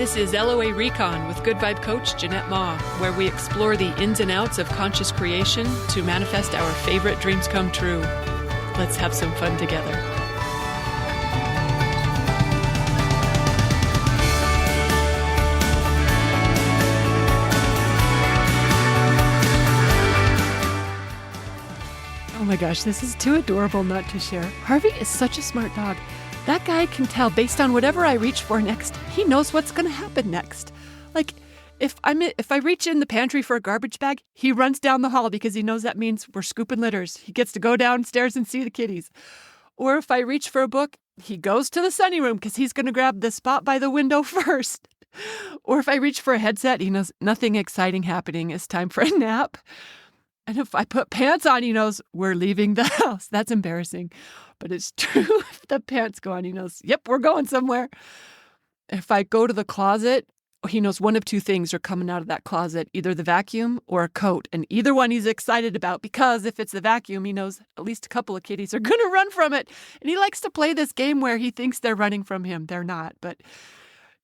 This is LOA Recon with Good Vibe Coach Jeanette Ma, where we explore the ins and outs of conscious creation to manifest our favorite dreams come true. Let's have some fun together. Oh my gosh, this is too adorable not to share. Harvey is such a smart dog. That guy can tell based on whatever I reach for next, he knows what's going to happen next. Like, if I reach in the pantry for a garbage bag, he runs down the hall because he knows that means we're scooping litters. He gets to go downstairs and see the kitties. Or if I reach for a book, he goes to the sunny room because he's going to grab the spot by the window first. Or if I reach for a headset, he knows nothing exciting happening. It's time for a nap. And if I put pants on, he knows we're leaving the house. That's embarrassing. But it's true. If the pants go on, he knows, yep, we're going somewhere. If I go to the closet, he knows one of two things are coming out of that closet, either the vacuum or a coat. And either one he's excited about, because if it's the vacuum, he knows at least a couple of kitties are going to run from it. And he likes to play this game where he thinks they're running from him. They're not. But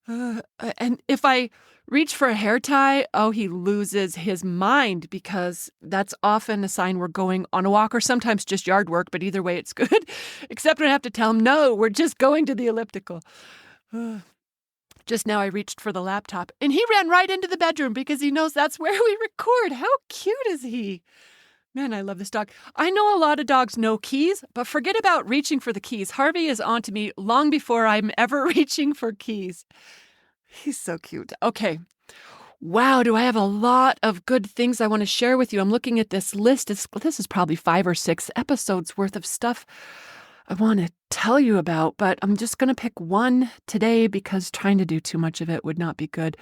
and if I reach for a hair tie, he loses his mind, because that's often a sign we're going on a walk or sometimes just yard work, but either way it's good, except when I have to tell him, no, we're just going to the elliptical. Just now I reached for the laptop and he ran right into the bedroom because he knows that's where we record. How cute is he? Man, I love this dog. I know a lot of dogs know keys, but forget about reaching for the keys. Harvey is onto me long before I'm ever reaching for keys. He's so cute. Okay. Wow, do I have a lot of good things I want to share with you. I'm looking at this list. This is probably 5 or 6 episodes worth of stuff I want to tell you about, but I'm just going to pick one today because trying to do too much of it would not be good.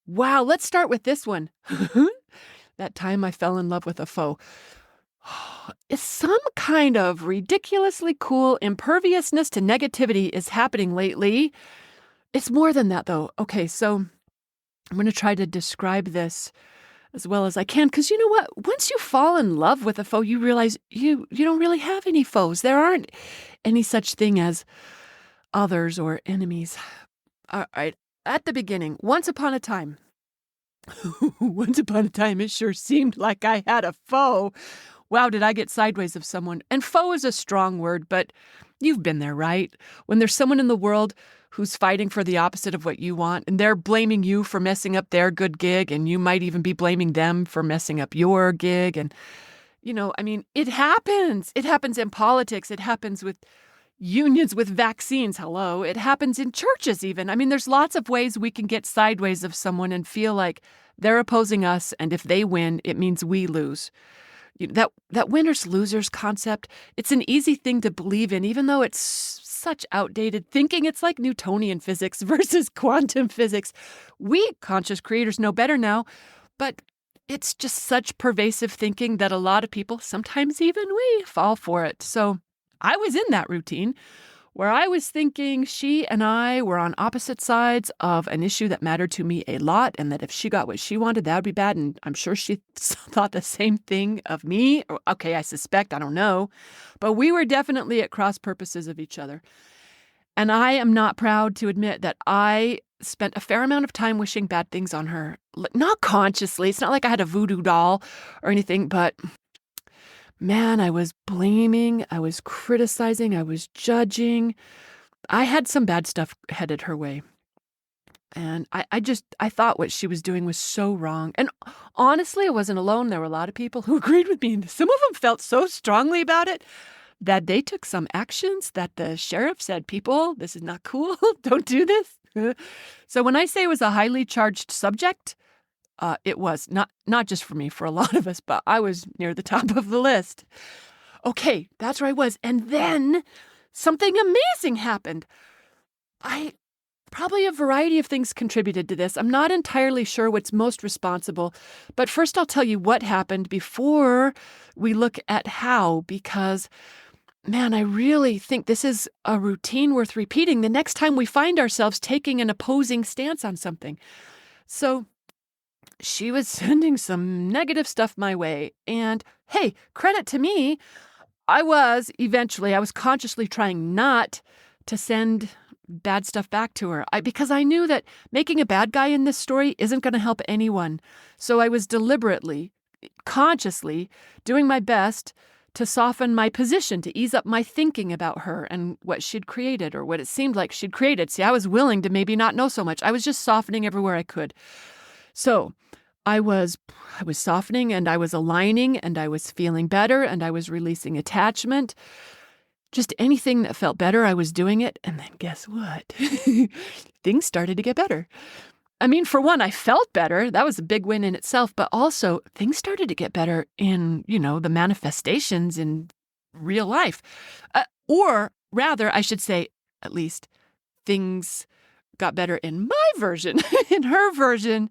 Wow, let's start with this one. That time I fell in love with a foe. It's some kind of ridiculously cool imperviousness to negativity is happening lately. It's more than that, though. Okay, so I'm going to try to describe this as well as I can, because you know what? Once you fall in love with a foe, you realize you don't really have any foes. There aren't any such thing as others or enemies. All right, at the beginning, once upon a time, it sure seemed like I had a foe. Wow, did I get sideways of someone? And foe is a strong word, but you've been there, right? When there's someone in the world who's fighting for the opposite of what you want, and they're blaming you for messing up their good gig, and you might even be blaming them for messing up your gig. And, it happens. It happens in politics. It happens with unions, with vaccines. Hello. It happens in churches even. There's lots of ways we can get sideways of someone and feel like they're opposing us, and if they win, it means we lose. That winners losers concept, it's an easy thing to believe in, even though it's such outdated thinking. It's like Newtonian physics versus quantum physics. We conscious creators know better now, but it's just such pervasive thinking that a lot of people, sometimes even we, fall for it. So I was in that routine where I was thinking she and I were on opposite sides of an issue that mattered to me a lot, and that if she got what she wanted, that would be bad. And I'm sure she thought the same thing of me. Okay, I suspect, I don't know. But we were definitely at cross purposes of each other. And I am not proud to admit that I spent a fair amount of time wishing bad things on her. Not consciously. It's not like I had a voodoo doll or anything, but man, I was blaming, I was criticizing, I was judging. I had some bad stuff headed her way. And I thought what she was doing was so wrong. And honestly, I wasn't alone. There were a lot of people who agreed with me. Some of them felt so strongly about it that they took some actions that the sheriff said, people, this is not cool. Don't do this. So when I say it was a highly charged subject, it was not just for me, for a lot of us, but I was near the top of the list. Okay, that's where I was. And then something amazing happened. Probably a variety of things contributed to this. I'm not entirely sure what's most responsible, but first I'll tell you what happened before we look at how, because man, I really think this is a routine worth repeating the next time we find ourselves taking an opposing stance on something. So she was sending some negative stuff my way. And hey, credit to me, I was consciously trying not to send bad stuff back to her. Because I knew that making a bad guy in this story isn't going to help anyone. So I was deliberately, consciously doing my best to soften my position, to ease up my thinking about her and what she'd created or what it seemed like she'd created. See, I was willing to maybe not know so much. I was just softening everywhere I could. So I was softening and I was aligning and I was feeling better and I was releasing attachment. Just anything that felt better, I was doing it. And then guess what? Things started to get better. I mean, for one, I felt better. That was a big win in itself. But also, things started to get better in, the manifestations in real life. Or rather, I should say, at least, things got better in my version, in her version,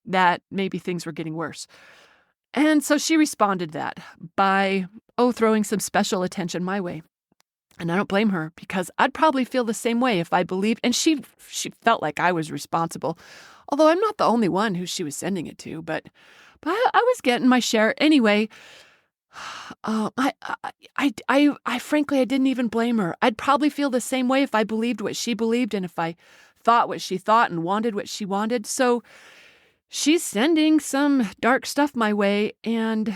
that maybe things were getting worse. And so she responded to that by, throwing some special attention my way. And I don't blame her because I'd probably feel the same way if I believed. And she felt like I was responsible, although I'm not the only one who she was sending it to. But I was getting my share anyway. I frankly, I didn't even blame her. I'd probably feel the same way if I believed what she believed and if I thought what she thought and wanted what she wanted. So she's sending some dark stuff my way, and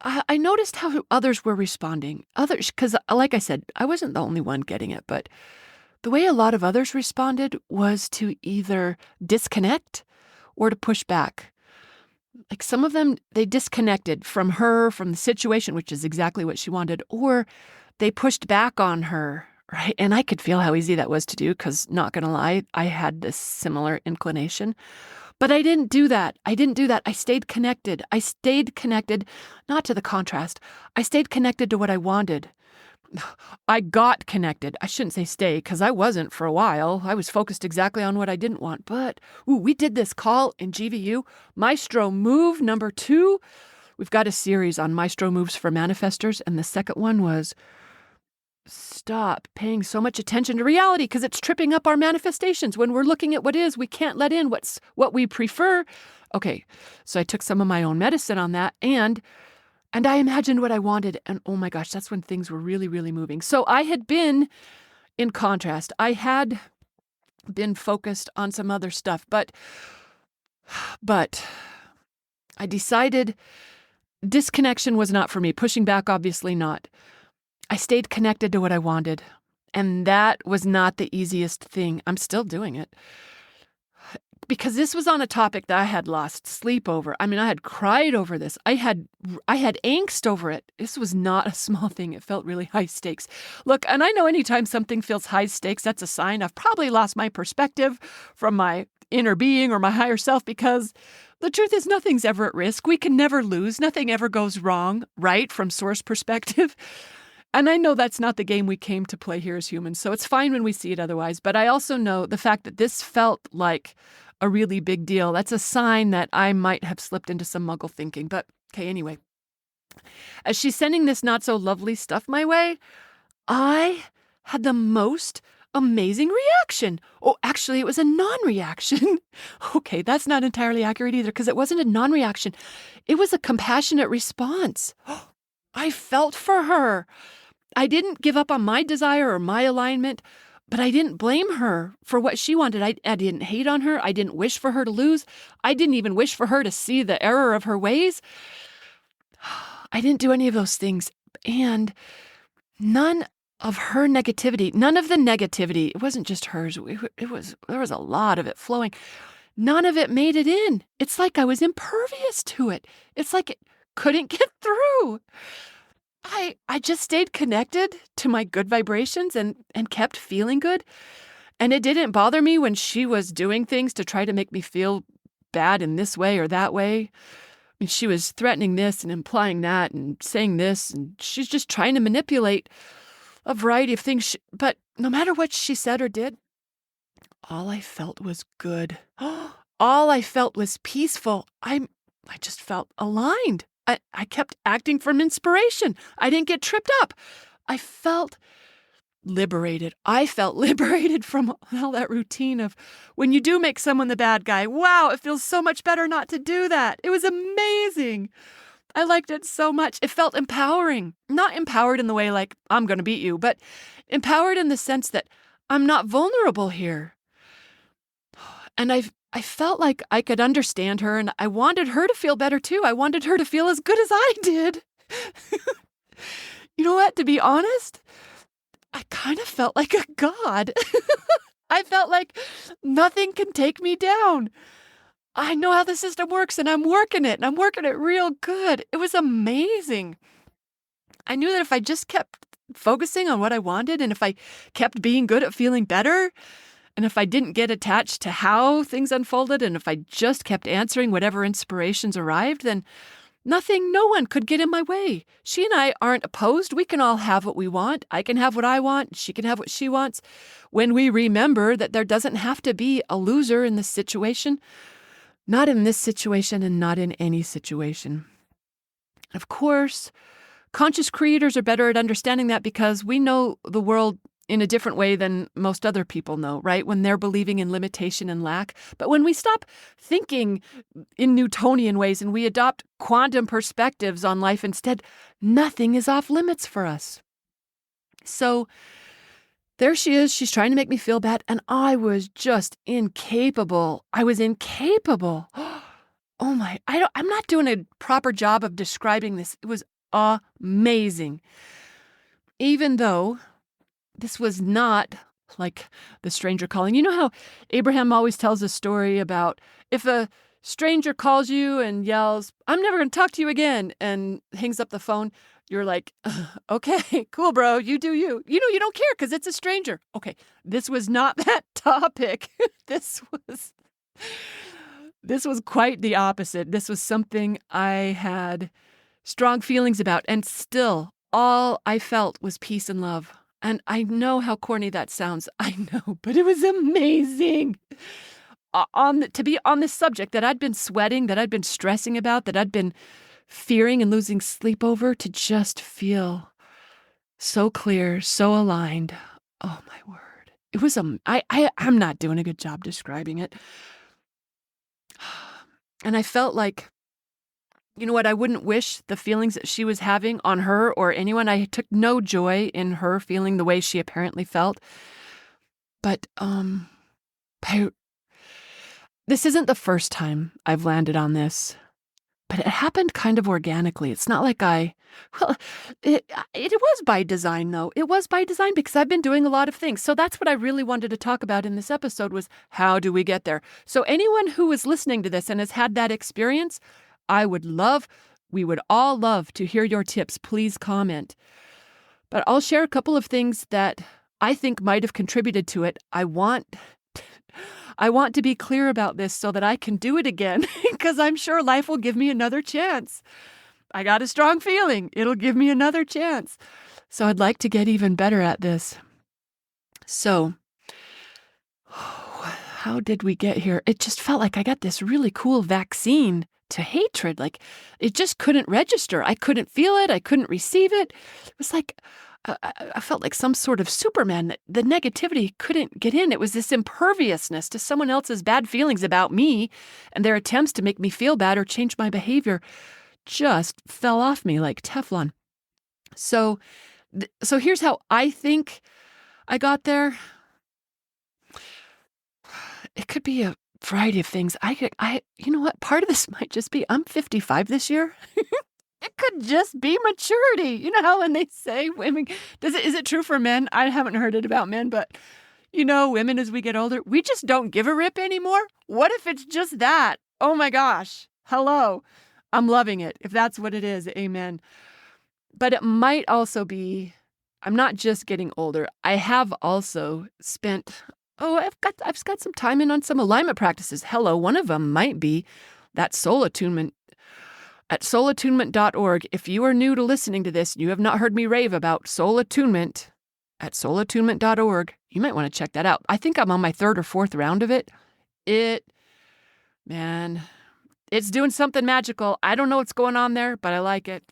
I noticed how others were responding. Others, because like I said, I wasn't the only one getting it, but the way a lot of others responded was to either disconnect or to push back. Like some of them, they disconnected from her, from the situation, which is exactly what she wanted, or they pushed back on her, right? And I could feel how easy that was to do because, not going to lie, I had this similar inclination. But I didn't do that. I stayed connected. Not to the contrast. I stayed connected to what I wanted. I got connected. I shouldn't say stay because I wasn't for a while. I was focused exactly on what I didn't want. But we did this call in GVU, Maestro Move number 2. We've got a series on Maestro Moves for manifestors. And the second one was stop paying so much attention to reality because it's tripping up our manifestations. When we're looking at what is, we can't let in what we prefer. Okay, so I took some of my own medicine on that and I imagined what I wanted. And oh my gosh, that's when things were really, really moving. So I had been, in contrast, I had been focused on some other stuff, but I decided disconnection was not for me. Pushing back, obviously not. I stayed connected to what I wanted, and that was not the easiest thing. I'm still doing it because this was on a topic that I had lost sleep over. I mean, I had cried over this. I had angst over it. This was not a small thing. It felt really high stakes. Look, and I know anytime something feels high stakes, that's a sign I've probably lost my perspective from my inner being or my higher self, because the truth is nothing's ever at risk. We can never lose. Nothing ever goes wrong, right, from source perspective. And I know that's not the game we came to play here as humans, so it's fine when we see it otherwise. But I also know the fact that this felt like a really big deal. That's a sign that I might have slipped into some muggle thinking. But okay, anyway. As she's sending this not so lovely stuff my way, I had the most amazing reaction. Oh, actually, it was a non-reaction. Okay, that's not entirely accurate either because it wasn't a non-reaction. It was a compassionate response. I felt for her. I didn't give up on my desire or my alignment, but I didn't blame her for what she wanted. I didn't hate on her. I didn't wish for her to lose. I didn't even wish for her to see the error of her ways. I didn't do any of those things. And none of her negativity, none of the negativity, it wasn't just hers. There was a lot of it flowing. None of it made it in. It's like I was impervious to it. It's like it couldn't get through. I just stayed connected to my good vibrations and kept feeling good. And it didn't bother me when she was doing things to try to make me feel bad in this way or that way. I mean, she was threatening this and implying that and saying this, and she's just trying to manipulate a variety of things. But no matter what she said or did, all I felt was good. All I felt was peaceful. I just felt aligned. I kept acting from inspiration. I didn't get tripped up. I felt liberated. I felt liberated from all that routine of when you do make someone the bad guy. Wow, it feels so much better not to do that. It was amazing. I liked it so much. It felt empowering. Not empowered in the way like, I'm going to beat you, but empowered in the sense that I'm not vulnerable here. And I felt like I could understand her, and I wanted her to feel better too. I wanted her to feel as good as I did. You know what? To be honest, I kind of felt like a god. I felt like nothing can take me down. I know how the system works, and I'm working it, and I'm working it real good. It was amazing. I knew that if I just kept focusing on what I wanted, and if I kept being good at feeling better, and if I didn't get attached to how things unfolded, and if I just kept answering whatever inspirations arrived, then no one could get in my way. She and I aren't opposed. We can all have what we want. I can have what I want. She can have what she wants. When we remember that there doesn't have to be a loser in this situation, not in this situation and not in any situation. Of course, conscious creators are better at understanding that because we know the world in a different way than most other people know, right? When they're believing in limitation and lack. But when we stop thinking in Newtonian ways and we adopt quantum perspectives on life instead, nothing is off limits for us. So there she is. She's trying to make me feel bad. And I was just incapable. I was incapable. Oh my, I'm not doing a proper job of describing this. It was amazing. Even though this was not like the stranger calling. You know how Abraham always tells a story about if a stranger calls you and yells, I'm never going to talk to you again, and hangs up the phone, you're like, okay, cool, bro, you do you. You know, you don't care because it's a stranger. Okay, this was not that topic. This was quite the opposite. This was something I had strong feelings about, and still all I felt was peace and love. And I know how corny that sounds. I know, but it was amazing. To be on this subject that I'd been sweating, that I'd been stressing about, that I'd been fearing and losing sleep over, to just feel so clear, so aligned. Oh my word. It was I'm not doing a good job describing it. And I felt like, you know what, I wouldn't wish the feelings that she was having on her or anyone. I took no joy in her feeling the way she apparently felt. But this isn't the first time I've landed on this. But it happened kind of organically. It's not like it was by design, though. It was by design because I've been doing a lot of things. So that's what I really wanted to talk about in this episode was how do we get there? So anyone who is listening to this and has had that experience, we would all love to hear your tips. Please comment. But I'll share a couple of things that I think might have contributed to it. I want to be clear about this so that I can do it again because I'm sure life will give me another chance. I got a strong feeling it'll give me another chance. So I'd like to get even better at this. So how did we get here? It just felt like I got this really cool vaccine to hatred. Like it just couldn't register. I couldn't feel it. I couldn't receive it. It was like I felt like some sort of Superman that the negativity couldn't get in. It was this imperviousness to someone else's bad feelings about me and their attempts to make me feel bad or change my behavior just fell off me like Teflon. So here's how I think I got there. It could be a variety of things. You know what? Part of this might just be I'm 55 this year. It could just be maturity. You know how when they say women, is it true for men? I haven't heard it about men, but you know, women as we get older, we just don't give a rip anymore. What if it's just that? Oh my gosh. Hello. I'm loving it. If that's what it is, amen. But it might also be, I'm not just getting older. I have also spent, I've got some time in on some alignment practices. Hello, one of them might be that soul attunement at soulattunement.org. If you are new to listening to this, you have not heard me rave about soul attunement at soulattunement.org, you might want to check that out. I think I'm on my third or fourth round of it. It's doing something magical. I don't know what's going on there, but I like it.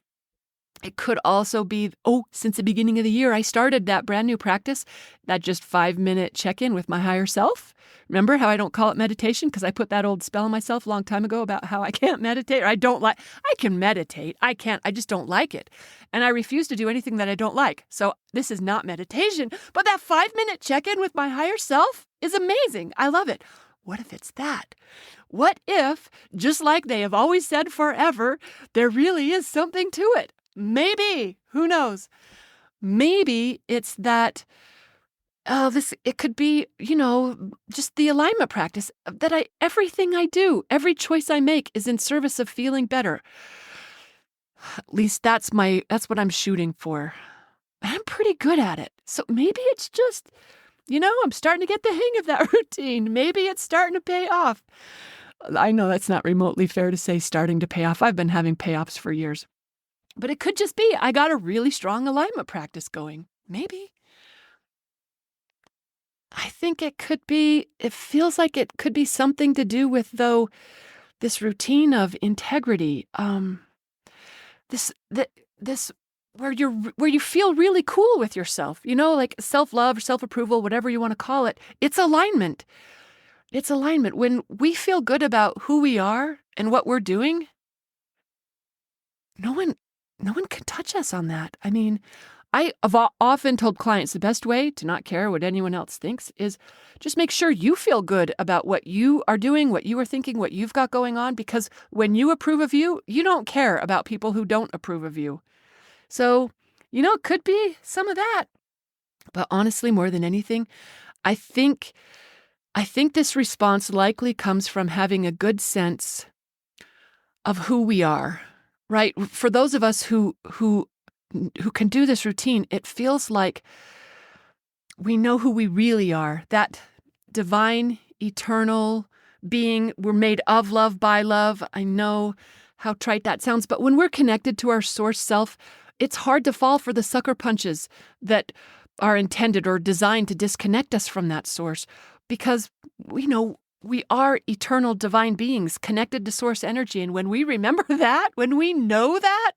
It could also be, since the beginning of the year, I started that brand new practice, that just 5-minute check-in with my higher self. Remember how I don't call it meditation? Because I put that old spell on myself a long time ago about how I can't meditate, or I can meditate. I just don't like it. And I refuse to do anything that I don't like. So this is not meditation, but that 5-minute check-in with my higher self is amazing. I love it. What if it's that? What if, just like they have always said forever, there really is something to it? Maybe. Who knows? Maybe it's that, it could be, just the alignment practice that everything I do, every choice I make is in service of feeling better. At least that's what I'm shooting for. I'm pretty good at it. So maybe it's just, I'm starting to get the hang of that routine. Maybe it's starting to pay off. I know that's not remotely fair to say starting to pay off. I've been having payoffs for years. But it could just be I got a really strong alignment practice going. Maybe. I think it feels like it could be something to do with, though, this routine of integrity. This where you feel really cool with yourself, like self-love or self-approval, whatever you want to call it. It's alignment. It's alignment. When we feel good about who we are and what we're doing, no one can touch us on that. I mean, I have often told clients the best way to not care what anyone else thinks is just make sure you feel good about what you are doing, what you are thinking, what you've got going on, because when you approve of you, you don't care about people who don't approve of you. So, it could be some of that. But honestly, more than anything, I think this response likely comes from having a good sense of who we are, right? For those of us who can do this routine, it feels like we know who we really are, that divine, eternal being. We're made of love, by love. I know how trite that sounds, but when we're connected to our source self, it's hard to fall for the sucker punches that are intended or designed to disconnect us from that source, because we know we are eternal divine beings connected to source energy. And when we remember that, when we know that,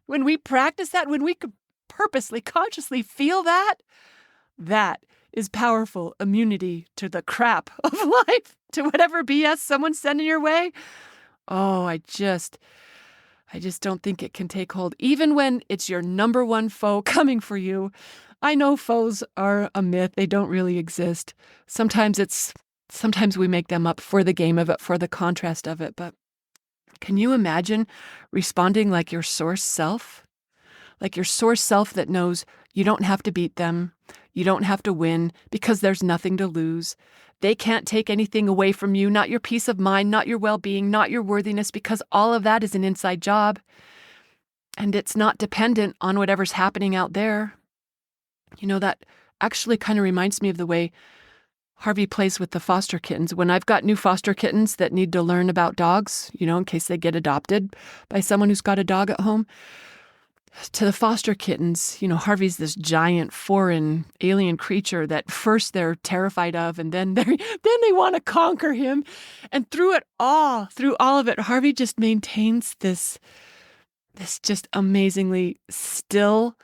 when we practice that, when we could purposely, consciously feel that, that is powerful immunity to the crap of life, to whatever BS someone's sending your way. Oh, I just don't think it can take hold, even when it's your number one foe coming for you. I know foes are a myth. They don't really exist. Sometimes we make them up for the game of it, for the contrast of it. But can you imagine responding like your source self? Like your source self that knows you don't have to beat them. You don't have to win because there's nothing to lose. They can't take anything away from you, not your peace of mind, not your well-being, not your worthiness, because all of that is an inside job. And it's not dependent on whatever's happening out there. That actually kind of reminds me of the way Harvey plays with the foster kittens. When I've got new foster kittens that need to learn about dogs, in case they get adopted by someone who's got a dog at home, to the foster kittens, Harvey's this giant foreign alien creature that first they're terrified of, and then they want to conquer him. And through all of it, Harvey just maintains this just amazingly still,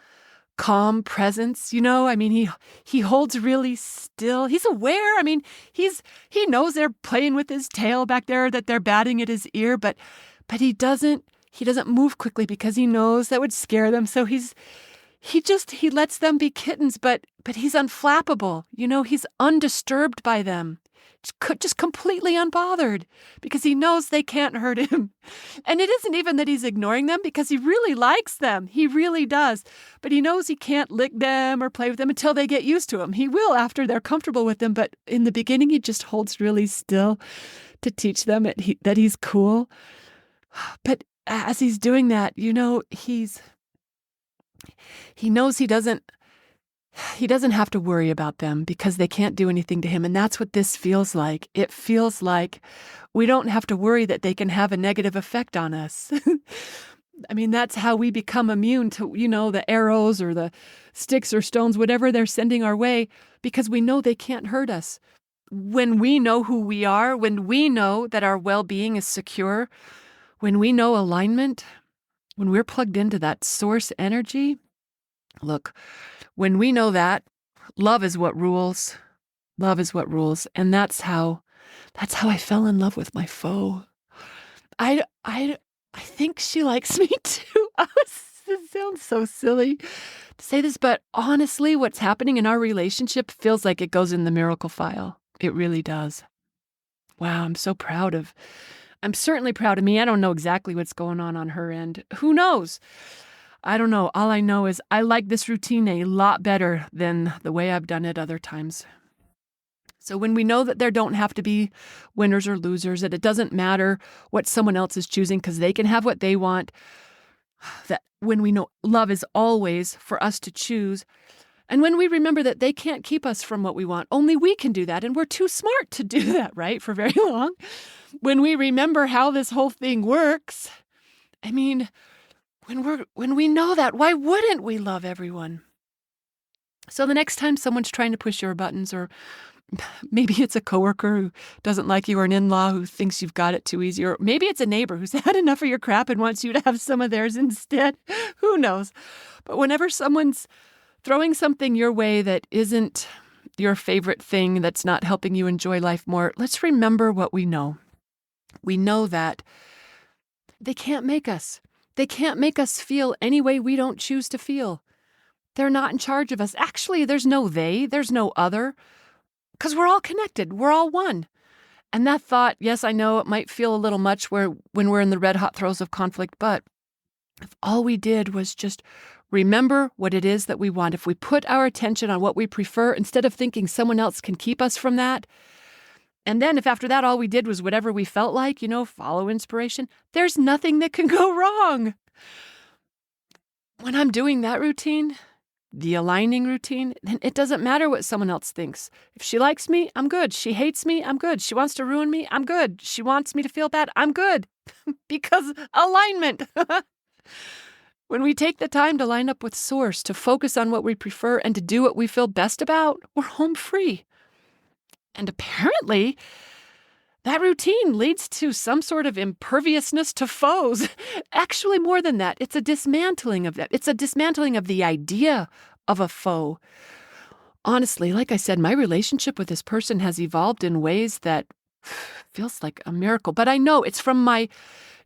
calm presence. He holds really still. He's aware. He knows they're playing with his tail back there, that they're batting at his ear, but he doesn't move quickly because he knows that would scare them. So he lets them be kittens, but he's unflappable. He's undisturbed by them. Just completely unbothered because he knows they can't hurt him. And it isn't even that he's ignoring them, because he really likes them. He really does. But he knows he can't lick them or play with them until they get used to him. He will after they're comfortable with him. But in the beginning, he just holds really still to teach them that he's cool. But as he's doing that, he knows he doesn't have to worry about them because they can't do anything to him. And that's what this feels like. It feels like we don't have to worry that they can have a negative effect on us. That's how we become immune to, the arrows or the sticks or stones, whatever they're sending our way, because we know they can't hurt us. When we know who we are, when we know that our well-being is secure, when we know alignment, when we're plugged into that source energy, look, when we know that, love is what rules. Love is what rules. And that's how I fell in love with my foe. I think she likes me too. This sounds so silly to say this, but honestly, what's happening in our relationship feels like it goes in the miracle file. It really does. Wow, I'm certainly proud of me. I don't know exactly what's going on her end. Who knows? I don't know. All I know is I like this routine a lot better than the way I've done it other times. So when we know that there don't have to be winners or losers, that it doesn't matter what someone else is choosing because they can have what they want, that when we know love is always for us to choose, and when we remember that they can't keep us from what we want, only we can do that, and we're too smart to do that, right, for very long. When we remember how this whole thing works, I mean, when we know that, why wouldn't we love everyone? So the next time someone's trying to push your buttons, or maybe it's a coworker who doesn't like you, or an in-law who thinks you've got it too easy, or maybe it's a neighbor who's had enough of your crap and wants you to have some of theirs instead. Who knows? But whenever someone's throwing something your way that isn't your favorite thing, that's not helping you enjoy life more, let's remember what we know. We know that they can't make us. They can't make us feel any way we don't choose to feel. They're not in charge of us. Actually, there's no they, there's no other. Because we're all connected. We're all one. And that thought, yes, I know it might feel a little much when we're in the red hot throes of conflict, but if all we did was just remember what it is that we want, if we put our attention on what we prefer instead of thinking someone else can keep us from that, and then if after that all we did was whatever we felt like, follow inspiration, there's nothing that can go wrong. When I'm doing that routine, the aligning routine, then it doesn't matter what someone else thinks. If she likes me, I'm good. She hates me, I'm good. She wants to ruin me, I'm good. She wants me to feel bad, I'm good. Because alignment. When we take the time to line up with source, to focus on what we prefer, and to do what we feel best about, we're home free. And apparently, that routine leads to some sort of imperviousness to foes. Actually, more than that, it's a dismantling of that. It's a dismantling of the idea of a foe. Honestly, like I said, my relationship with this person has evolved in ways that feels like a miracle. But I know it's from my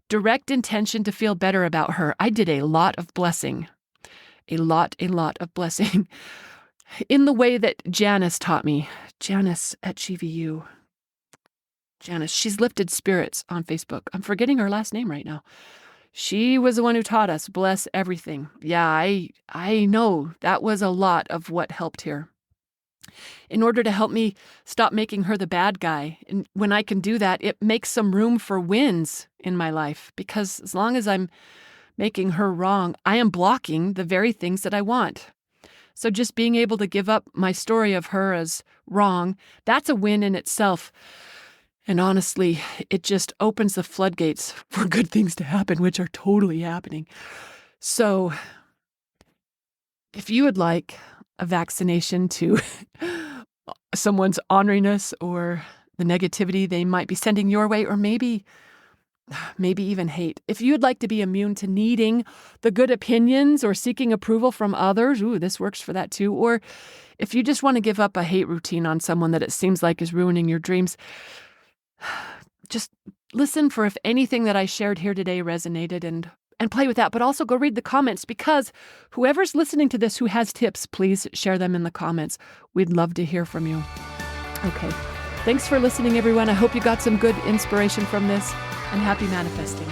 direct intention to feel better about her. I did a lot of blessing. A lot of blessing. In the way that Janice taught me. Janice at GVU. Janice, she's Lifted Spirits on Facebook. I'm forgetting her last name right now. She was the one who taught us, bless everything. Yeah, I know that was a lot of what helped here. In order to help me stop making her the bad guy, and when I can do that, it makes some room for wins in my life, because as long as I'm making her wrong, I am blocking the very things that I want. So just being able to give up my story of her as wrong, that's a win in itself. And honestly, it just opens the floodgates for good things to happen, which are totally happening. So if you would like a vaccination to someone's orneriness or the negativity they might be sending your way, or maybe even hate, if you'd like to be immune to needing the good opinions or seeking approval from others, this works for that too. Or if you just want to give up a hate routine on someone that it seems like is ruining your dreams, just listen for if anything that I shared here today resonated, and play with that. But also go read the comments, because whoever's listening to this who has tips, please share them in the comments. We'd love to hear from you. Okay. Thanks for listening, everyone. I hope you got some good inspiration from this, and happy manifesting.